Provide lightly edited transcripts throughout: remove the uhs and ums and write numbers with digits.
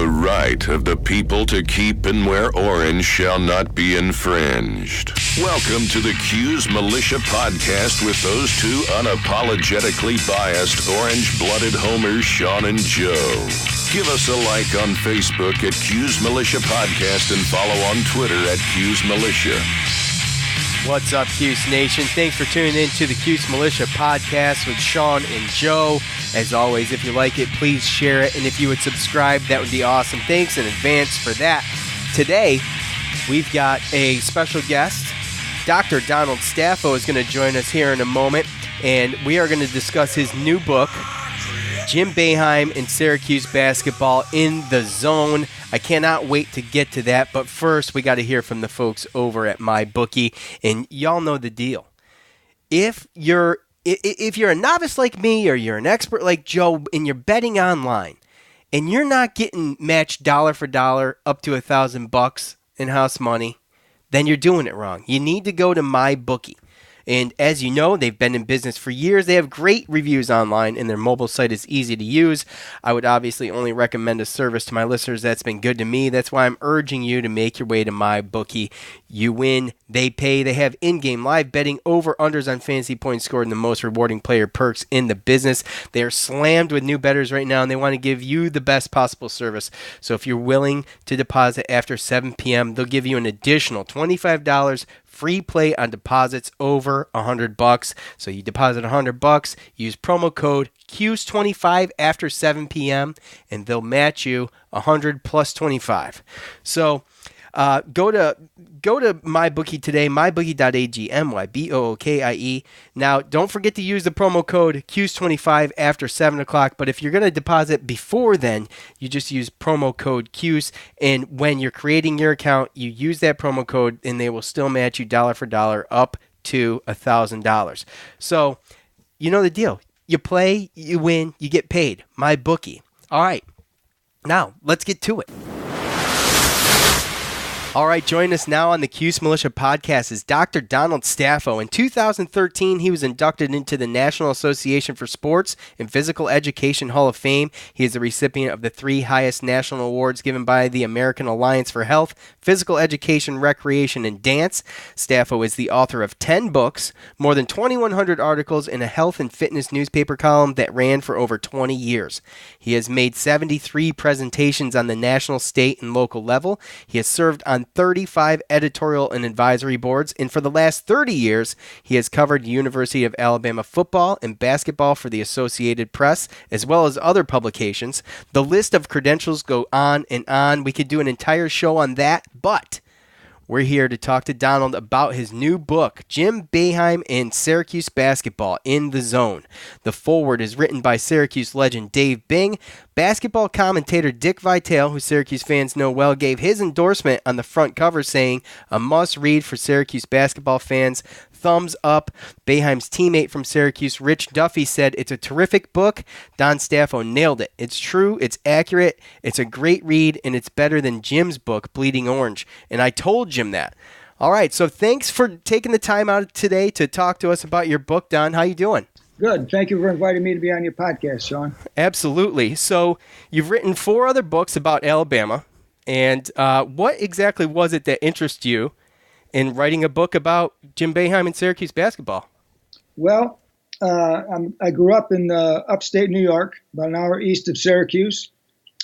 The right of the people to keep and wear orange shall not be infringed. Welcome to the Cuse Militia Podcast with those two unapologetically biased orange-blooded homers, Sean and Joe. Give us a like on Facebook at Cuse Militia Podcast and follow on Twitter at Cuse Militia. What's up, Cuse Nation? Thanks for tuning in to the Cuse Militia Podcast with Sean and Joe. As always, if you like it, please share it. And if you would subscribe, that would be awesome. Thanks in advance for that. Today, we've got a special guest. Dr. Donald Staffo is going to join us here in a moment. And we are going to discuss his new book, Jim Boeheim and Syracuse Basketball in the Zone. I cannot wait to get to that, but first we got to hear from the folks over at MyBookie, and y'all know the deal. If you're a novice like me or you're an expert like Joe and you're betting online and you're not getting matched dollar for dollar up to $1,000 in house money, then you're doing it wrong. You need to go to MyBookie. And as you know, they've been in business for years. They have great reviews online, and their mobile site is easy to use. I would obviously only recommend a service to my listeners that's been good to me. That's why I'm urging you to make your way to MyBookie. You win, they pay. They have in-game live betting, over-unders on fantasy points scored, and the most rewarding player perks in the business. They are slammed with new bettors right now, and they want to give you the best possible service. So if you're willing to deposit after 7 p.m., they'll give you an additional $25 free play on deposits over $100. So you deposit $100, use promo code CUSE25 after 7 p.m., and they'll match you $100 plus 25. So go to MyBookie today, mybookie.ag, MyBookie. Now, don't forget to use the promo code CUSE25 after 7 o'clock, but if you're going to deposit before then, you just use promo code CUSE, and when you're creating your account, you use that promo code, and they will still match you dollar for dollar up to $1,000. So, you know the deal. You play, you win, you get paid. MyBookie. All right. Now, let's get to it. All right, join us now on the Cuse Militia Podcast is Dr. Donald Staffo. In 2013, he was inducted into the National Association for Sports and Physical Education Hall of Fame. He is the recipient of the 3 highest national awards given by the American Alliance for Health, Physical Education, Recreation, and Dance. Staffo is the author of 10 books, more than 2,100 articles, and a health and fitness newspaper column that ran for over 20 years. He has made 73 presentations on the national, state, and local level. He has served on 35 editorial and advisory boards, and for the last 30 years, he has covered University of Alabama football and basketball for the Associated Press, as well as other publications. The list of credentials go on and on. We could do an entire show on that, but we're here to talk to Donald about his new book, Jim Boeheim and Syracuse Basketball in the Zone. The foreword is written by Syracuse legend Dave Bing. Basketball commentator Dick Vitale, who Syracuse fans know well, gave his endorsement on the front cover, saying, "A must-read for Syracuse basketball fans. Thumbs up." Boeheim's teammate from Syracuse, Rich Duffy, said, "It's a terrific book. Don Staffo nailed it. It's true, it's accurate, it's a great read, and it's better than Jim's book, Bleeding Orange." And I told Jim that. All right, so thanks for taking the time out today to talk to us about your book, Don. How you doing? Good. Thank you for inviting me to be on your podcast, Sean. Absolutely. So you've written 4 other books about Alabama, and what exactly was it that interested you in writing a book about Jim Boeheim and Syracuse basketball? Well, I grew up in upstate New York, about an hour east of Syracuse.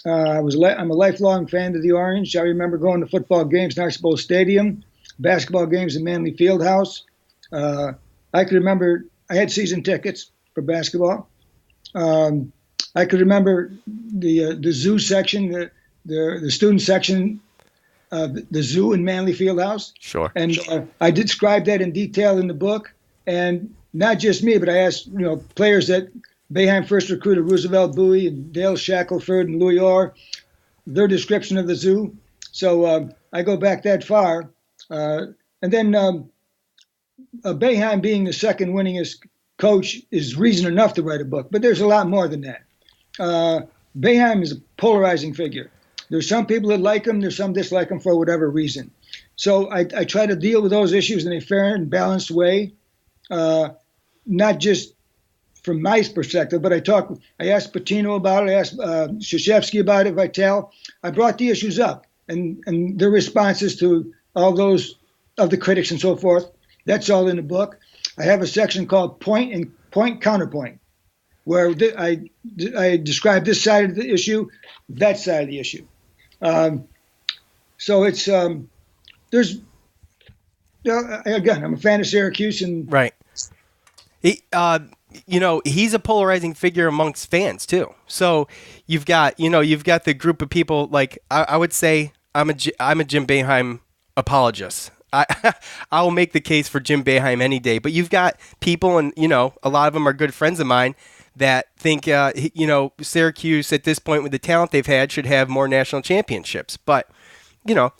I'm a lifelong fan of the Orange. I remember going to football games in Oxbow Stadium, basketball games in Manley Fieldhouse. I could remember I had season tickets for basketball. I could remember the zoo section, the student section, the zoo in Manley Fieldhouse. Sure. And I described that in detail in the book. And not just me, but I asked players that Boeheim first recruited, Roosevelt Bowie and Dale Shackelford and Louis Orr, their description of the zoo. So I go back that far. And then Boeheim being the second winningest coach is reason enough to write a book, but there's a lot more than that. Boeheim is a polarizing figure. There's some people that like him, there's some dislike him for whatever reason. So I try to deal with those issues in a fair and balanced way, not just from my perspective, but I asked Patino about it, I asked Krzyzewski about it, Vitale. I brought the issues up and their responses to all those of the critics and so forth. That's all in the book. I have a section called Point Counterpoint, where I describe this side of the issue, that side of the issue. So it's there's again, I'm a fan of Syracuse, and right. He's a polarizing figure amongst fans too. So you've got the group of people like I would say I'm a Jim Boeheim apologist. I will make the case for Jim Boeheim any day. But you've got people, and a lot of them are good friends of mine that think Syracuse at this point with the talent they've had should have more national championships. But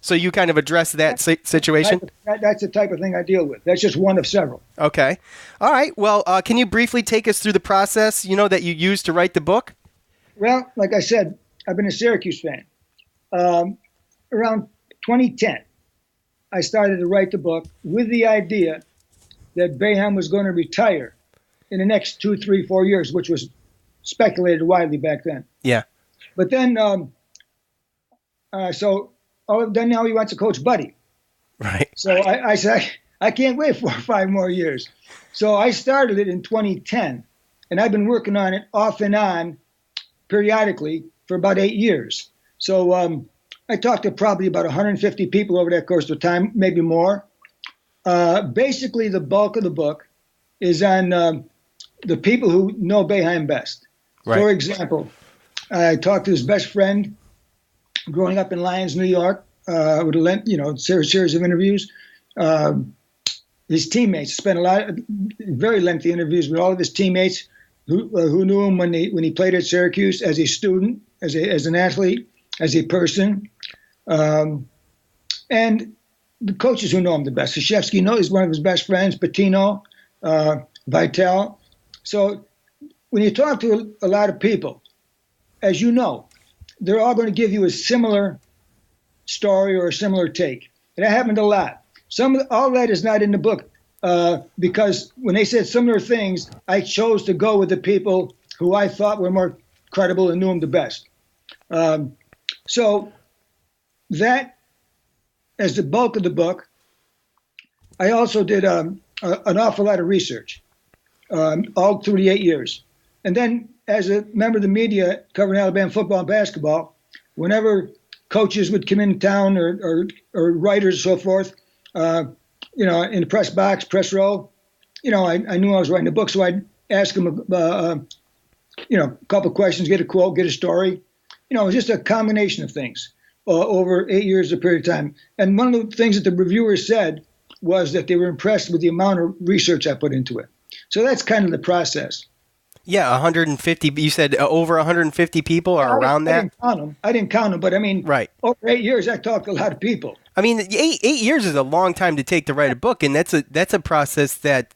so you kind of address that situation? That's the type of thing I deal with. That's just one of several. Okay. All right. Well, can you briefly take us through the process, that you used to write the book? Well, like I said, I've been a Syracuse fan. Around 2010, I started to write the book with the idea that Boeheim was going to retire in the next 2, 3, 4 years, which was speculated widely back then. Yeah. But then, then now he wants to coach Buddy. Right. So I said, I can't wait 4 or 5 more years. So I started it in 2010, and I've been working on it off and on periodically for about 8 years. So I talked to probably about 150 people over that course of time, maybe more. Basically, the bulk of the book is on the people who know Boeheim best. Right. For example, I talked to his best friend growing up in Lyons, New York, with a series of interviews. His teammates, spent a lot of very lengthy interviews with all of his teammates who knew him when he played at Syracuse as a student, as an athlete, as a person, and the coaches who know him the best. Krzyzewski is one of his best friends, Patino, Vitale. So when you talk to a lot of people, as you know, they're all going to give you a similar story or a similar take. And that happened a lot. All that is not in the book because when they said similar things, I chose to go with the people who I thought were more credible and knew him the best. So that, as the bulk of the book, I also did an awful lot of research all through the 8 years. And then as a member of the media covering Alabama football and basketball, whenever coaches would come in town or writers and so forth, in the press box, press row, I knew I was writing a book, so I'd ask them, a couple of questions, get a quote, get a story. It was just a combination of things over 8 years of period of time. And one of the things that the reviewers said was that they were impressed with the amount of research I put into it. So that's kind of the process. Yeah, 150. You said over 150 people are around that? I didn't count them, but I mean, right. Over 8 years, I talked to a lot of people. I mean, 8 years is a long time to take to write a book, and that's a process that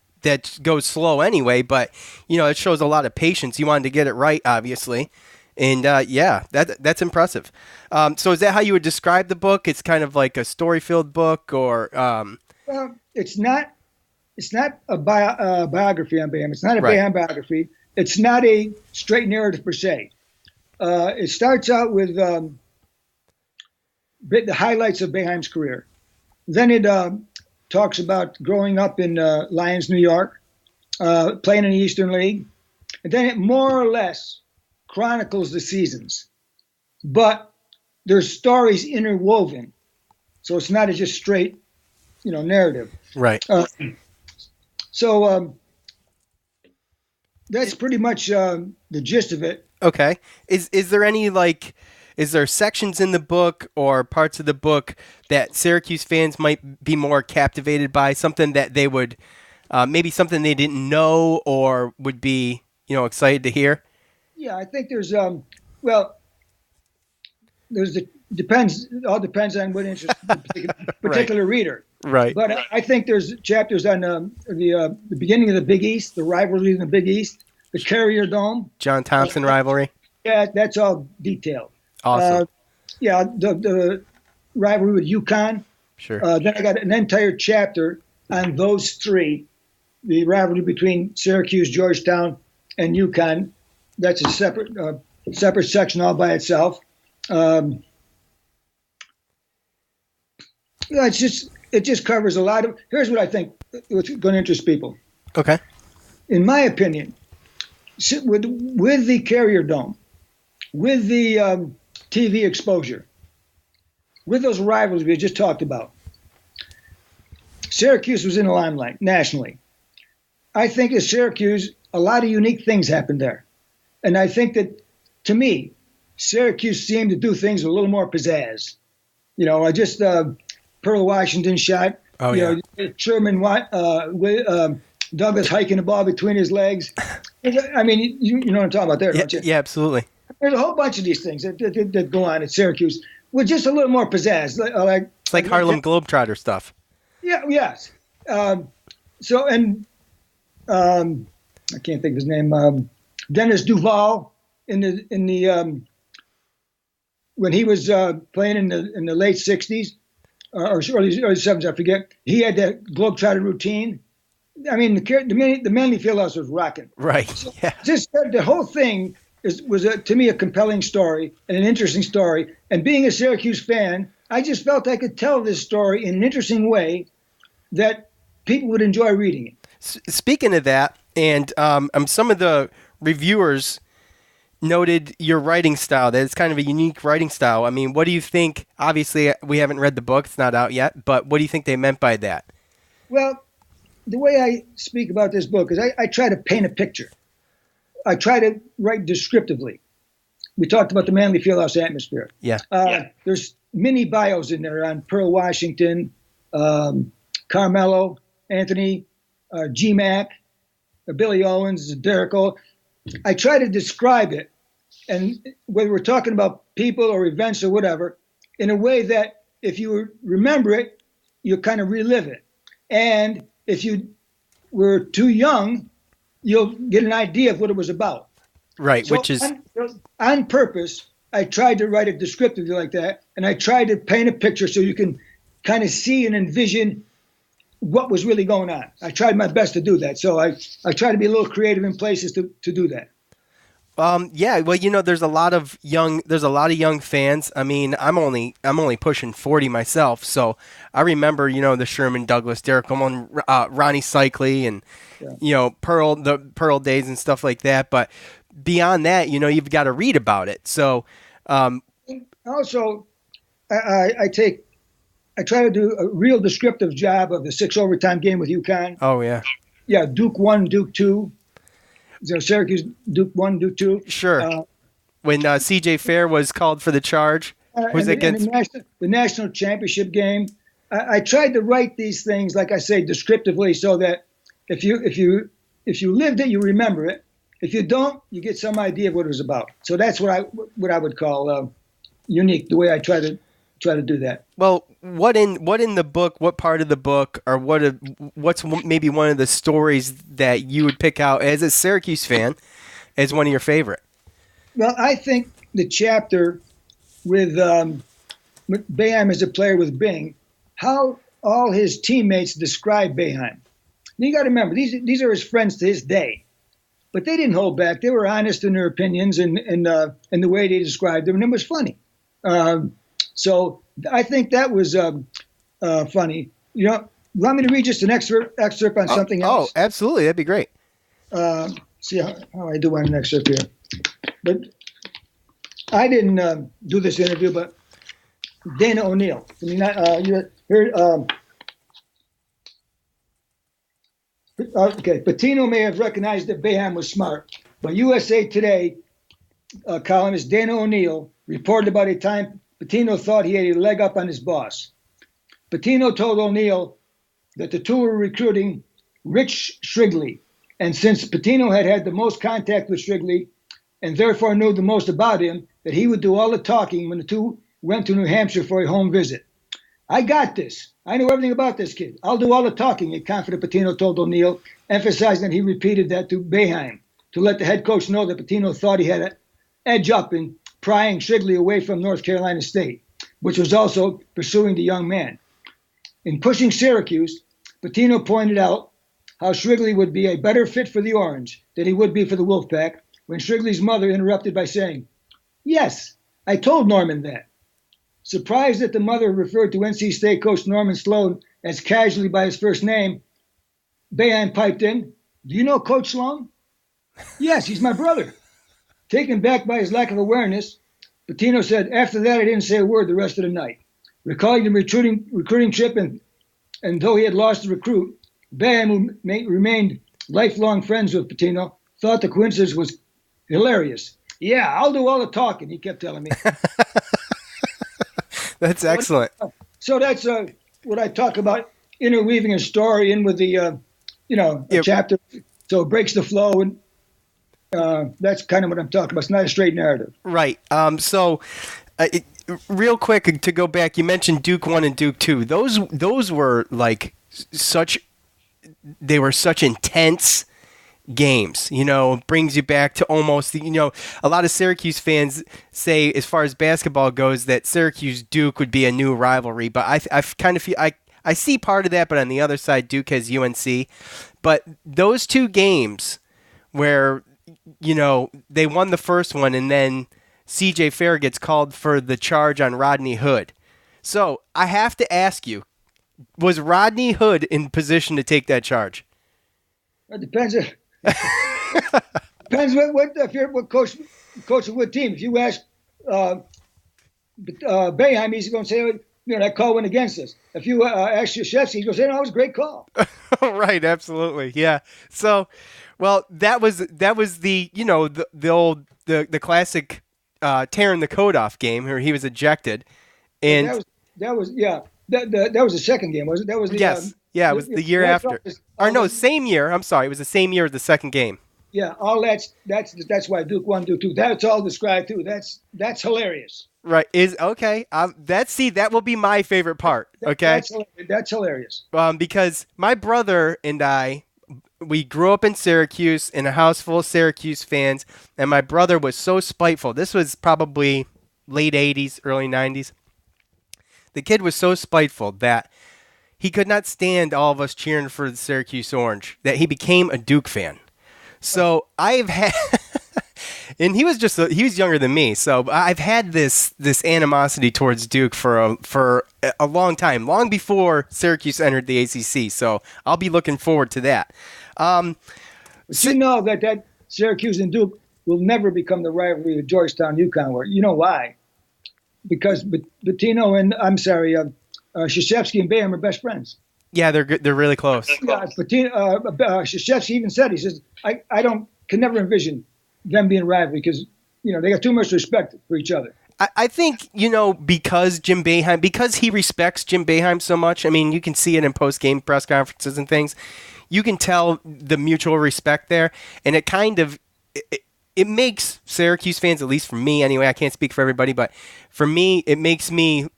goes slow anyway, but, it shows a lot of patience. You wanted to get it right, obviously. And, that's impressive. So is that how you would describe the book? It's kind of like a story-filled book, or? Well, it's not a biography on Boeheim. It's not a right. Boeheim biography. It's not a straight narrative per se. It starts out with the highlights of Boeheim's career. Then it talks about growing up in Lyons, New York, playing in the Eastern League. And then it more or less chronicles the seasons. But there's stories interwoven. So it's not a just straight, narrative. Right. So that's pretty much the gist of it. Okay. Is there any is there sections in the book or parts of the book that Syracuse fans might be more captivated by? Something that they would maybe something they didn't know or would be excited to hear? Yeah, I think there's depends. It all depends on what interests the particular right. reader. Right. But I think there's chapters on the beginning of the Big East, the rivalry in the Big East, the Carrier Dome, John Thompson rivalry. Yeah, that's all detailed. Awesome. The rivalry with UConn. Sure. Then I got an entire chapter on those three, the rivalry between Syracuse, Georgetown, and UConn. That's a separate section all by itself. It just covers a lot of. Here's what I think what's going to interest people. Okay. In my opinion, with the Carrier Dome, with the TV exposure, with those rivals we just talked about, Syracuse was in the limelight nationally. I think at Syracuse, a lot of unique things happened there. And I think that, to me, Syracuse seemed to do things with a little more pizzazz. Pearl Washington shot. Oh, yeah. Sherman Douglas hiking the ball between his legs. I mean, you know what I'm talking about there, don't you? Yeah, absolutely. There's a whole bunch of these things that go on at Syracuse with just a little more pizzazz. It's like Harlem Globetrotter stuff. Yeah, yes. I can't think of his name. Dennis Duval in the when he was playing in the late '60s or early '70s, I forget. He had that Globetrotter routine. I mean, the Manly Fieldhouse was rocking. Right. So yeah. Just the whole thing was to me a compelling story and an interesting story. And being a Syracuse fan, I just felt I could tell this story in an interesting way that people would enjoy reading it. Speaking of that, and some of the reviewers noted your writing style, that it's kind of a unique writing style. I mean, what do you think? Obviously, we haven't read the book. It's not out yet. But what do you think they meant by that? Well, the way I speak about this book is I try to paint a picture. I try to write descriptively. We talked about the Manly Fieldhouse atmosphere. Yeah. There's mini bios in there on Pearl Washington, Carmelo, Anthony, G-Mac, Billy Owens, Derrick O. I try to describe it, and whether we're talking about people or events or whatever, in a way that if you remember it, you kind of relive it. And if you were too young, you'll get an idea of what it was about. Right, So which is... on purpose, I tried to write it descriptively like that, and I tried to paint a picture so you can kind of see and envision what was really going on. I tried my best to do that. So I try to be a little creative in places to do that. Yeah, well, there's a lot of young fans. I mean, I'm only pushing 40 myself, so I remember, the Sherman Douglas, Derrick Coleman, Ronnie Cycli, and the Pearl days and stuff like that. But beyond that, you've got to read about it. So also, I try to do a real descriptive job of the 6 overtime game with UConn. Oh yeah, yeah, Duke 1, Duke 2. Syracuse, Duke 1, Duke 2. Sure. When C.J. Fair was called for the charge, was against the national championship game. I tried to write these things, like I say, descriptively, so that if you lived it, you remember it. If you don't, you get some idea of what it was about. So that's what I would call unique. The way I try to do that. Well, what in the book? What part of the book, or what's maybe one of the stories that you would pick out as a Syracuse fan as one of your favorite? Well, I think the chapter with Boeheim as a player with Bing, how all his teammates describe Boeheim. You got to remember, these are his friends to his day, but they didn't hold back. They were honest in their opinions and the way they described them, and it was funny. So I think that was funny. Want me to read just an excerpt on something else? Oh, absolutely. That'd be great. See how I do on an excerpt here. But I didn't do this interview, but Dana O'Neill. I mean, you heard. Okay, Pitino may have recognized that Boeheim was smart, but USA Today columnist Dana O'Neill reported about a time Pitino thought he had a leg up on his boss. Pitino told O'Neill that the two were recruiting Rich Shrigley, and since Pitino had the most contact with Shrigley and therefore knew the most about him, that he would do all the talking when the two went to New Hampshire for a home visit. I got this. I know everything about this kid. I'll do all the talking, a confident Pitino told O'Neill, emphasizing that he repeated that to Boeheim to let the head coach know that Pitino thought he had an edge up in prying Shrigley away from North Carolina State, which was also pursuing the young man. In pushing Syracuse, Pitino pointed out how Shrigley would be a better fit for the Orange than he would be for the Wolfpack when Shrigley's mother interrupted by saying, "Yes, I told Norman that." Surprised that the mother referred to NC State coach Norman Sloan as casually by his first name, Boeheim piped in, "Do you know Coach Sloan?" "Yes, he's my brother." Taken back by his lack of awareness, Pitino said, "After that, I didn't say a word the rest of the night." Recalling the recruiting trip, and though he had lost the recruit, Boeheim, who remained lifelong friends with Pitino, thought the coincidence was hilarious. "Yeah, I'll do all the talking," he kept telling me. That's excellent. So that's what I talk about, interweaving a story in with the, a chapter, so it breaks the flow, and that's kind of what I'm talking about. It's not a straight narrative. Right. Real quick to go back, you mentioned Duke 1 and Duke 2. Those were like such intense games. Brings you back to almost, a lot of Syracuse fans say, as far as basketball goes, that Syracuse Duke would be a new rivalry, but I kind of feel I see part of that, but on the other side, Duke has UNC. But those two games where they won the first one, and then C.J. Fair gets called for the charge on Rodney Hood. So I have to ask you, was Rodney Hood in position to take that charge? It depends. Depends what coach of what team. If you ask Boeheim, he's going to say, that call went against us. If you ask Krzyzewski, he's going to say, no, it was a great call. Right, absolutely, yeah. So, well, that was the the old the classic tearing the coat off game where he was ejected, and that was the second game, was it? That was the yes, it was the year after, same year. I'm sorry, it was the same year as the second game. Yeah, all that's why Duke 1, Duke 2. That's all described too. That's hilarious. Right, is okay. That will be my favorite part. Okay, that's hilarious. Because my brother and I, we grew up in Syracuse in a house full of Syracuse fans, and my brother was so spiteful. This was probably late 80s, early 90s. The kid was so spiteful that he could not stand all of us cheering for the Syracuse Orange, that he became a Duke fan. So I've had, and he was younger than me, so I've had this animosity towards Duke for a long time, long before Syracuse entered the ACC. So I'll be looking forward to that. But you know that Syracuse and Duke will never become the rivalry of Georgetown, UConn were. You know why? Because Pitino and Krzyzewski and Boeheim are best friends. Yeah, they're good. They're really close. Yeah, Krzyzewski even said, he says, I can never envision them being rivalry because they got too much respect for each other. I think because he respects Jim Boeheim so much. I mean, you can see it in post-game press conferences and things. You can tell the mutual respect there, and it kind of it makes Syracuse fans, at least for me anyway. I can't speak for everybody, but for me, it makes me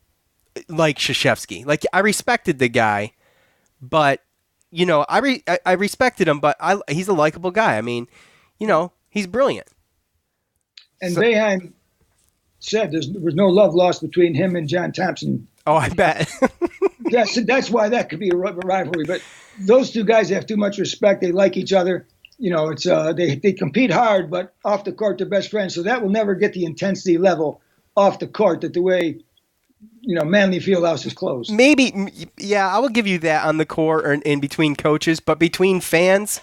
like Krzyzewski. Like, I respected the guy, but I respected him, but he's a likable guy. I mean, he's brilliant. And Boeheim said there was no love lost between him and John Thompson. Oh, I bet. That's why that could be a rivalry. But those two guys have too much respect. They like each other. It's they compete hard, but off the court they're best friends. So that will never get the intensity level off the court that the way Manley Fieldhouse is closed. Maybe, yeah, I will give you that on the court or in between coaches, but between fans,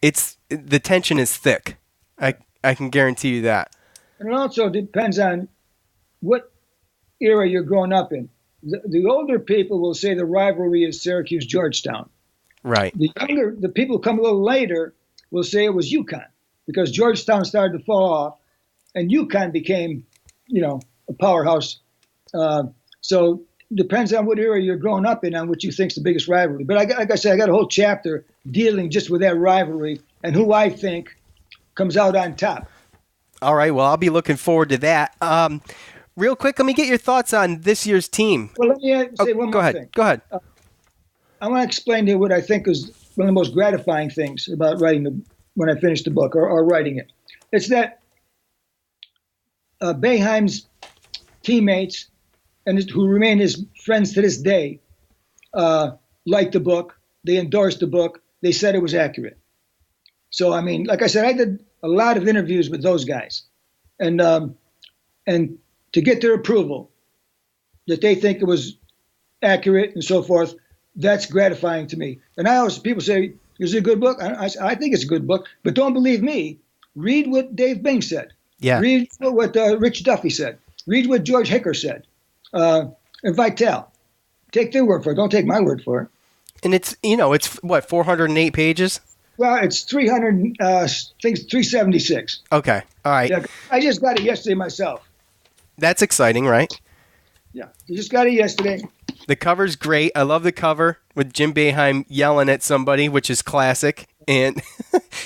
the tension is thick. I can guarantee you that. And it also depends on what era you're growing up in. The older people will say the rivalry is Syracuse-Georgetown. Right. The people who come a little later will say it was UConn because Georgetown started to fall off and UConn became, a powerhouse. So depends on what era you're growing up in on what you think is the biggest rivalry. But like I said, I got a whole chapter dealing just with that rivalry and who I think comes out on top. All right. Well, I'll be looking forward to that. Real quick, let me get your thoughts on this year's team. Well, let me say one more thing. Go ahead. I want to explain to you what I think is one of the most gratifying things about writing when I finished the book or writing it. It's that Boeheim's teammates and who remain his friends to this day like the book. They endorse the book. they said it was accurate. So, I mean, like I said, I did a lot of interviews with those guys. And to get their approval that they think it was accurate and so forth, that's gratifying to me. And people say, is it a good book? I think it's a good book, but don't believe me. Read what Dave Bing said. Yeah. Read what Rich Duffy said. Read what George Hicker said. And Vitale. Take their word for it. Don't take my word for it. And it's, it's what, 408 pages? Well, it's 376. Okay. All right. Yeah, I just got it yesterday myself. That's exciting, right? Yeah, I just got it yesterday. The cover's great. I love the cover with Jim Boeheim yelling at somebody, which is classic. And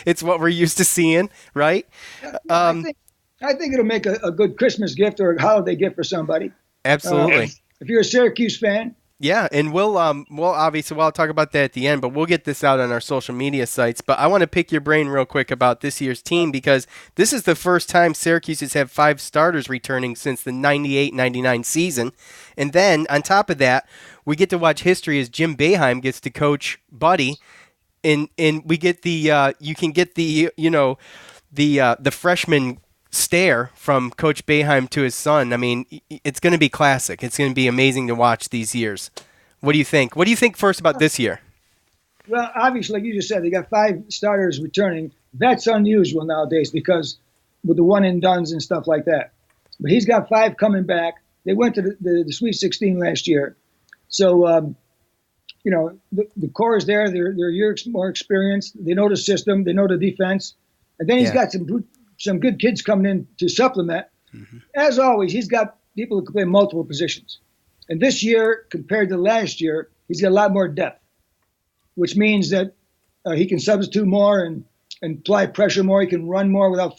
it's what we're used to seeing, right? I think it'll make a good Christmas gift or a holiday gift for somebody. Absolutely. If you're a Syracuse fan. Yeah, and we'll obviously I'll talk about that at the end, but we'll get this out on our social media sites. But I want to pick your brain real quick about this year's team because this is the first time Syracuse has had 5 starters returning since the 98-99 season. And then on top of that, we get to watch history as Jim Boeheim gets to coach Buddy, and we get the you can get the the freshman stare from Coach Boeheim to his son. I mean, it's going to be classic. It's going to be amazing to watch these years. What do you think? What do you think first about this year? Well, obviously, like you just said, they got 5 starters returning. That's unusual nowadays because with the one and dones and stuff like that. But he's got 5 coming back. They went to the Sweet 16 last year. So, the core is there. They're a year more experienced. They know the system. They know the defense. And then he's got some good kids coming in to supplement. Mm-hmm. As always, he's got people who can play multiple positions. And this year, compared to last year, he's got a lot more depth, which means that he can substitute more and apply pressure more. He can run more without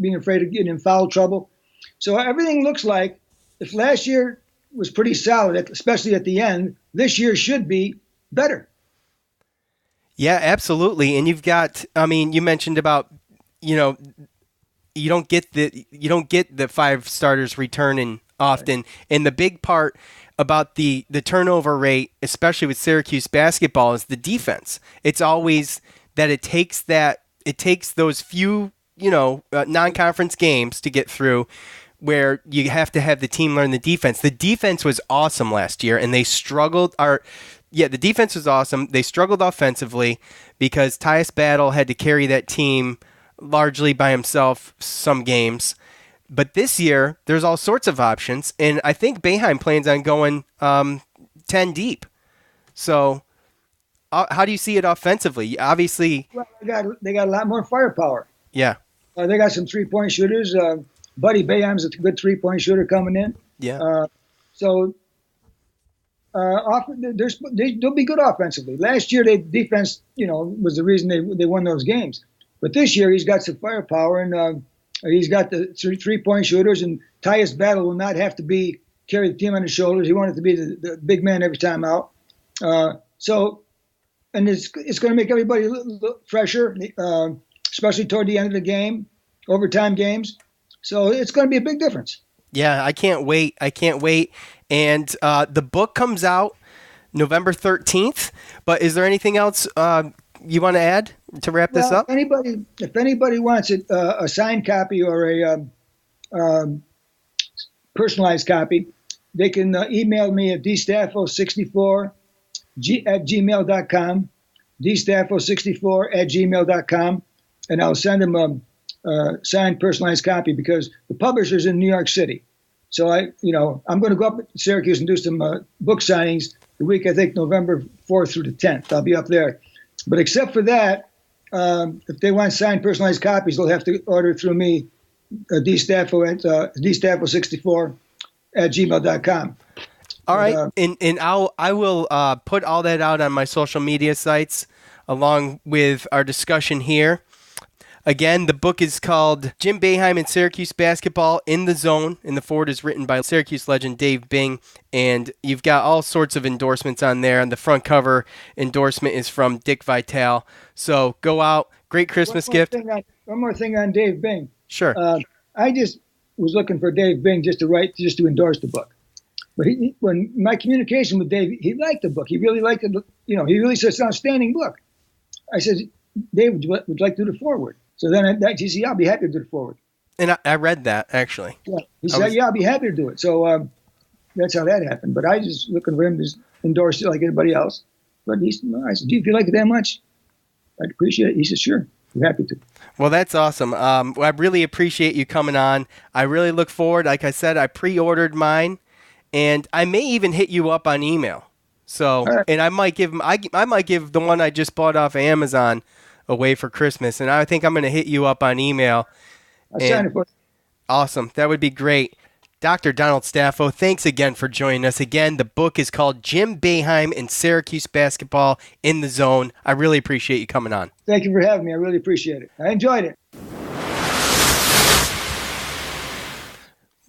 being afraid of getting in foul trouble. So everything looks like if last year was pretty solid, especially at the end, this year should be better. Yeah, absolutely. And you've got, you mentioned about, you don't get the 5 starters returning often. Right. And the big part about the turnover rate, especially with Syracuse basketball, is the defense. It's always that it takes those few, non-conference games to get through where you have to have the team learn the defense. The defense was awesome last year, and they struggled. The defense was awesome. They struggled offensively because Tyus Battle had to carry that team largely by himself some games. But this year, there's all sorts of options, and I think Boeheim plans on going 10 deep. So how do you see it offensively? Obviously, well, they got a lot more firepower. Yeah. They got some three-point shooters. Buddy Boeheim's a good three-point shooter coming in. Yeah. They'll be good offensively. Last year, their defense, was the reason they won those games. But this year, he's got some firepower, and he's got the three-point shooters, and Tyus Battle will not have to carry the team on his shoulders. He wanted to be the big man every time out. And it's going to make everybody look fresher, especially toward the end of the game, overtime games. So it's going to be a big difference. Yeah, I can't wait. And the book comes out November 13th. But is there anything else you want to add to wrap this up? If anybody wants it, a signed copy or a personalized copy, they can email me at dstaffo64 at gmail.com, dstaffo64 at gmail.com, and I'll send them a signed personalized copy because the publisher's in New York City. So I'm going to go up to Syracuse and do some book signings the week, I think, November 4th through the 10th. I'll be up there. But except for that, if they want signed personalized copies, they'll have to order through me, dstaffo64 at gmail.com. All right, and I will put all that out on my social media sites along with our discussion here. Again, the book is called Jim Boeheim and Syracuse Basketball in the Zone, and the foreword is written by Syracuse legend Dave Bing, and you've got all sorts of endorsements on there, and the front cover endorsement is from Dick Vitale. So go out, great Christmas gift. One more thing on Dave Bing. Sure. I just was looking for Dave Bing just to endorse the book. But when my communication with Dave, he liked the book. He really liked it. He really said it's an outstanding book. I said, Dave, would you like to do the forward? So then he said, yeah, I'll be happy to do the forward. And I read that, actually. Yeah. He said, yeah, I'll be happy to do it. So that's how that happened. But I just looking for him to endorse it like anybody else. But I said, do you feel like it that much? I'd appreciate it. He said, sure, I'm happy to. Well, that's awesome. I really appreciate you coming on. I really look forward. Like I said, I pre-ordered mine, and I may even hit you up on email. So, right. And I might give the one I just bought off of Amazon away for Christmas, and I think I'm going to hit you up on email. I'll sign it for you. Awesome. That would be great. Dr. Donald Staffo, thanks again for joining us. Again, the book is called Jim Boeheim and Syracuse Basketball in the Zone. I really appreciate you coming on. Thank you for having me. I really appreciate it. I enjoyed it.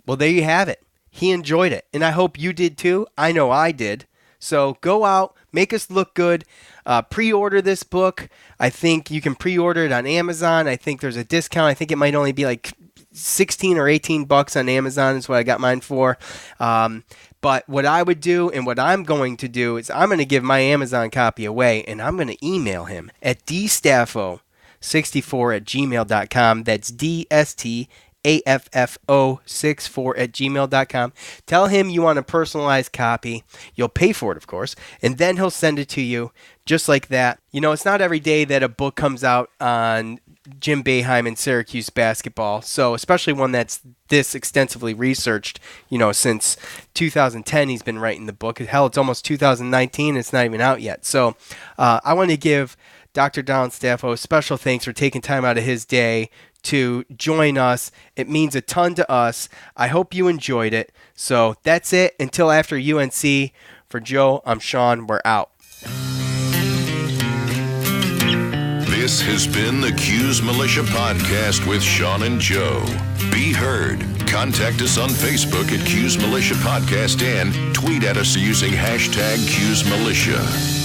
Well, there you have it. He enjoyed it, and I hope you did too. I know I did. So go out, make us look good, pre-order this book. I think you can pre-order it on Amazon. I think there's a discount. I think it might only be like $16 or $18 on Amazon is what I got mine for. But what I would do and what I'm going to do is I'm going to give my Amazon copy away, and I'm going to email him at dstaffo64@gmail.com. That's DSTAFFO64@gmail.com. Tell him you want a personalized copy. You'll pay for it, of course, and then he'll send it to you just like that. You know, it's not every day that a book comes out on Jim Boeheim and Syracuse basketball, so especially one that's this extensively researched, you know, since 2010 he's been writing the book. Hell, it's almost 2019, it's not even out yet. So I want to give Dr. Donald Staffo special thanks for taking time out of his day to join us. It means a ton to us. I hope you enjoyed it. So that's it. Until after UNC, for Joe, I'm Sean. We're out. This has been the Cuse Militia Podcast with Sean and Joe. Be heard. Contact us on Facebook at Cuse Militia Podcast and tweet at us using #CuseMilitia.